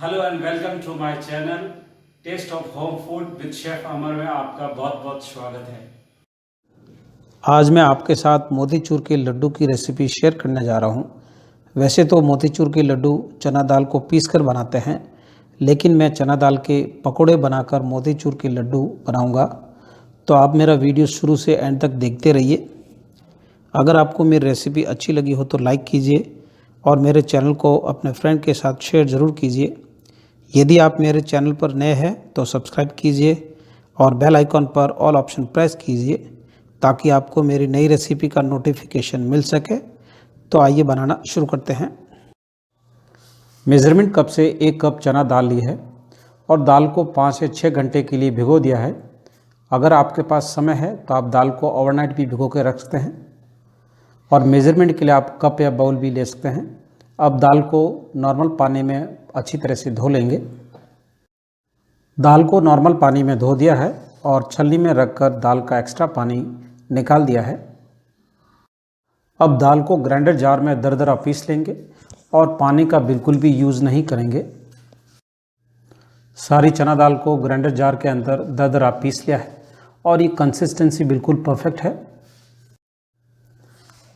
Hello and welcome to my channel taste of home food with chef Amar में आपका बहुत बहुत स्वागत है। आज मैं आपके साथ मोतीचूर के लड्डू की रेसिपी शेयर करने जा रहा हूँ। वैसे तो मोतीचूर के लड्डू चना दाल को पीसकर बनाते हैं, लेकिन मैं चना दाल के पकोड़े बनाकर मोतीचूर के लड्डू बनाऊंगा। तो आप मेरा वीडियो शुरू से एंड तक देखते रहिए। अगर आपको मेरी रेसिपी अच्छी लगी हो तो लाइक कीजिए और मेरे चैनल को अपने फ्रेंड के साथ शेयर ज़रूर कीजिए। यदि आप मेरे चैनल पर नए हैं तो सब्सक्राइब कीजिए और बेल आइकॉन पर ऑल ऑप्शन प्रेस कीजिए ताकि आपको मेरी नई रेसिपी का नोटिफिकेशन मिल सके। तो आइए बनाना शुरू करते हैं। मेज़रमेंट कप से 1 कप चना दाल ली है और दाल को 5 से 6 घंटे के लिए भिगो दिया है। अगर आपके पास समय है तो आप दाल को ओवरनाइट भी भिगो के रख सकते हैं और मेज़रमेंट के लिए आप कप या बाउल भी ले सकते हैं। अब दाल को नॉर्मल पानी में अच्छी तरह से धो लेंगे। दाल को नॉर्मल पानी में धो दिया है और छलनी में रखकर दाल का एक्स्ट्रा पानी निकाल दिया है। अब दाल को ग्राइंडर जार में दरदरा पीस लेंगे और पानी का बिल्कुल भी यूज़ नहीं करेंगे। सारी चना दाल को ग्राइंडर जार के अंदर दरदरा पीस लिया है और ये कंसिस्टेंसी बिल्कुल परफेक्ट है।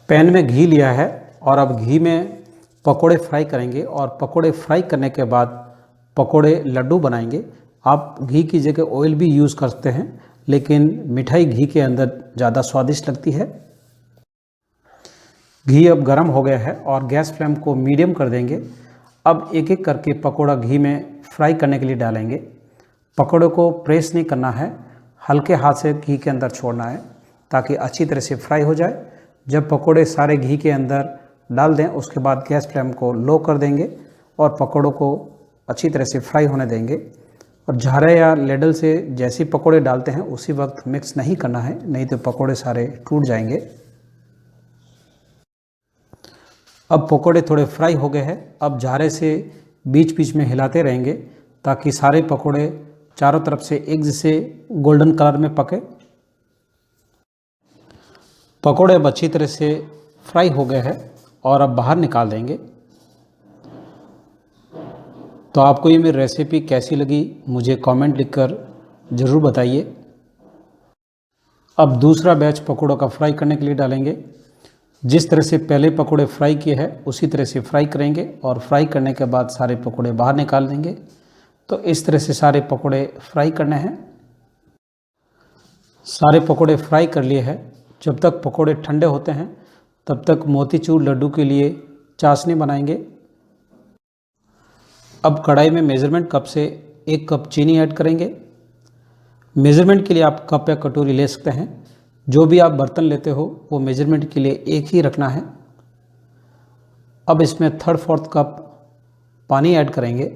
पैन में घी लिया है और अब घी में पकोड़े फ्राई करेंगे और पकोड़े फ्राई करने के बाद पकोड़े लड्डू बनाएंगे। आप घी की जगह ऑयल भी यूज़ कर सकते हैं, लेकिन मिठाई घी के अंदर ज़्यादा स्वादिष्ट लगती है। घी अब गर्म हो गया है और गैस फ्लेम को मीडियम कर देंगे। अब एक एक करके पकोड़ा घी में फ्राई करने के लिए डालेंगे। पकोड़े को प्रेस नहीं करना है, हल्के हाथ से घी के अंदर छोड़ना है ताकि अच्छी तरह से फ्राई हो जाए। जब पकोड़े सारे घी के अंदर डाल दें उसके बाद गैस फ्लेम को लो कर देंगे और पकोड़ों को अच्छी तरह से फ्राई होने देंगे। और झारे या लेडल से जैसे पकोड़े डालते हैं उसी वक्त मिक्स नहीं करना है, नहीं तो पकोड़े सारे टूट जाएंगे। अब पकोड़े थोड़े फ्राई हो गए हैं। अब झारे से बीच बीच में हिलाते रहेंगे ताकि सारे पकोड़े चारों तरफ से एक जैसे गोल्डन कलर में पके। पकोड़े अब अच्छी तरह से फ्राई हो गए हैं और अब बाहर निकाल देंगे। तो आपको ये मेरी रेसिपी कैसी लगी मुझे कमेंट लिखकर ज़रूर बताइए। अब दूसरा बैच पकोड़ों का फ्राई करने के लिए डालेंगे। जिस तरह से पहले पकोड़े फ्राई किए हैं उसी तरह से फ्राई करेंगे और फ्राई करने के बाद सारे पकोड़े बाहर निकाल देंगे। तो इस तरह से सारे पकोड़े फ्राई करने हैं। सारे पकोड़े फ्राई कर लिए हैं। जब तक पकोड़े ठंडे होते हैं तब तक मोतीचूर लड्डू के लिए चाशनी बनाएंगे। अब कढ़ाई में मेज़रमेंट कप से 1 कप चीनी ऐड करेंगे। मेज़रमेंट के लिए आप कप या कटोरी ले सकते हैं, जो भी आप बर्तन लेते हो वो मेज़रमेंट के लिए एक ही रखना है। अब इसमें 3/4 कप पानी ऐड करेंगे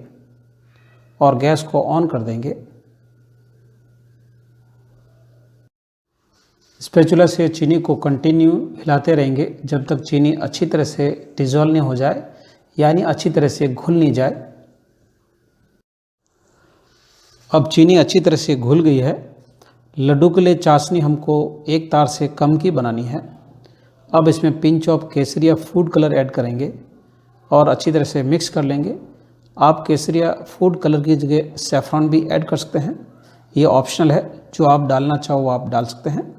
और गैस को ऑन कर देंगे। स्पैचुला से चीनी को कंटिन्यू हिलाते रहेंगे जब तक चीनी अच्छी तरह से डिज़ोल्व नहीं हो जाए, यानी अच्छी तरह से घुल नहीं जाए। अब चीनी अच्छी तरह से घुल गई है। लड्डू के लिए चाशनी हमको 1 तार से कम की बनानी है। अब इसमें pinch of Kesariya food colour add करेंगे और अच्छी तरह से मिक्स कर लेंगे। आप केसरिया फूड कलर की जगह सैफ़रॉन भी ऐड कर सकते हैं, ये ऑप्शनल है। जो आप डालना चाहो वो आप डाल सकते हैं।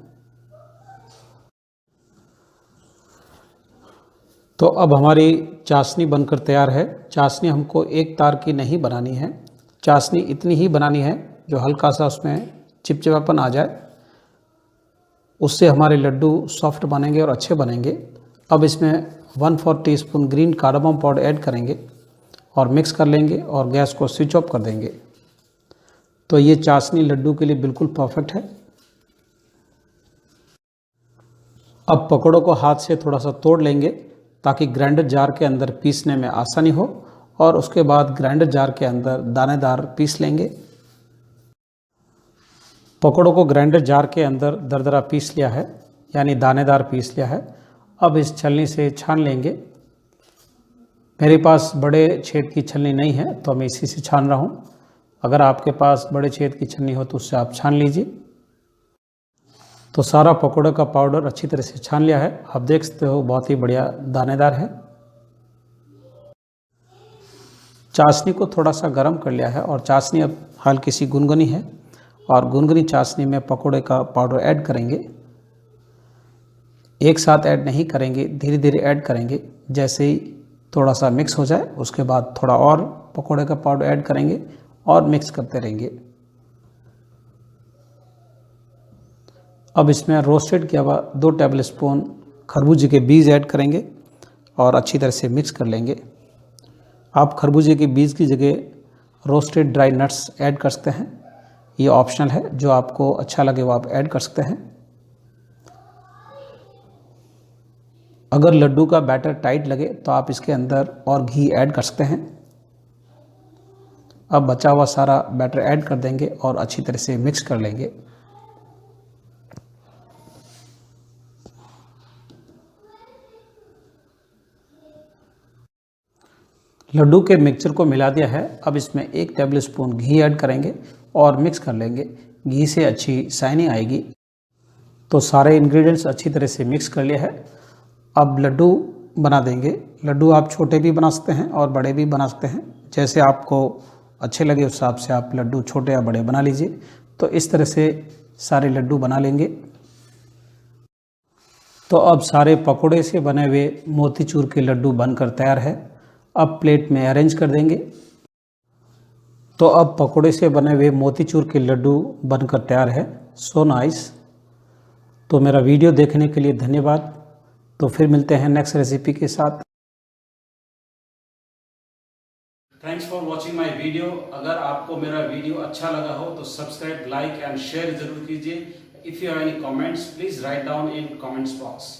तो अब हमारी चाशनी बनकर तैयार है। चाशनी हमको 1 तार की नहीं बनानी है, चाशनी इतनी ही बनानी है जो हल्का सा उसमें चिपचिपापन आ जाए। उससे हमारे लड्डू सॉफ्ट बनेंगे और अच्छे बनेंगे। अब इसमें 1/4 teaspoon green cardamom powder add करेंगे और मिक्स कर लेंगे और गैस को स्विच ऑफ कर देंगे। तो ये चाशनी लड्डू के लिए बिल्कुल परफेक्ट है। अब पकौड़ों को हाथ से थोड़ा सा तोड़ लेंगे ताकि ग्राइंडर जार के अंदर पीसने में आसानी हो और उसके बाद ग्राइंडर जार के अंदर दानेदार पीस लेंगे। पकौड़ों को ग्राइंडर जार के अंदर दरदरा पीस लिया है, यानी दानेदार पीस लिया है। अब इस छलनी से छान लेंगे। मेरे पास बड़े छेद की छलनी नहीं है तो मैं इसी से छान रहा हूँ। अगर आपके पास बड़े छेद की छलनी हो तो उससे आप छान लीजिए। तो सारा पकौड़े का पाउडर अच्छी तरह से छान लिया है। आप देख सकते हो बहुत ही बढ़िया दानेदार है। चाशनी को थोड़ा सा गर्म कर लिया है और चाशनी अब हल्की सी गुनगुनी है और गुनगुनी चाशनी में पकोड़े का पाउडर ऐड करेंगे। एक साथ ऐड नहीं करेंगे, धीरे धीरे ऐड करेंगे। जैसे ही थोड़ा सा मिक्स हो जाए उसके बाद थोड़ा और पकोड़े का पाउडर ऐड करेंगे और मिक्स करते रहेंगे। अब इसमें रोस्टेड किया हुआ 2 टेबलस्पून खरबूजे के बीज ऐड करेंगे और अच्छी तरह से मिक्स कर लेंगे। आप खरबूजे के बीज की जगह रोस्टेड ड्राई नट्स ऐड कर सकते हैं, ये ऑप्शनल है, जो आपको अच्छा लगे वो आप ऐड कर सकते हैं। अगर लड्डू का बैटर टाइट लगे तो आप इसके अंदर और घी ऐड कर सकते हैं। अब बचा हुआ सारा बैटर ऐड कर देंगे और अच्छी तरह से मिक्स कर लेंगे। लड्डू के मिक्सचर को मिला दिया है। अब इसमें 1 टेबलस्पून घी ऐड करेंगे और मिक्स कर लेंगे। घी से अच्छी शाइनिंग आएगी। तो सारे इंग्रेडिएंट्स अच्छी तरह से मिक्स कर लिया है। अब लड्डू बना देंगे। लड्डू आप छोटे भी बना सकते हैं और बड़े भी बना सकते हैं, जैसे आपको अच्छे लगे उस हिसाब से आप लड्डू छोटे या बड़े बना लीजिए। तो इस तरह से सारे लड्डू बना लेंगे। तो अब सारे पकोड़े से बने हुए मोतीचूर के लड्डू बनकर तैयार है। अब प्लेट में अरेंज कर देंगे। तो अब पकोड़े से बने हुए मोतीचूर के लड्डू बनकर तैयार है। So nice. तो मेरा वीडियो देखने के लिए धन्यवाद। तो फिर मिलते हैं नेक्स्ट रेसिपी के साथ। Thanks for watching my video. अगर आपको मेरा वीडियो अच्छा लगा हो तो सब्सक्राइब, लाइक एंड शेयर जरूर कीजिए। If you have any comments please write down in comments box.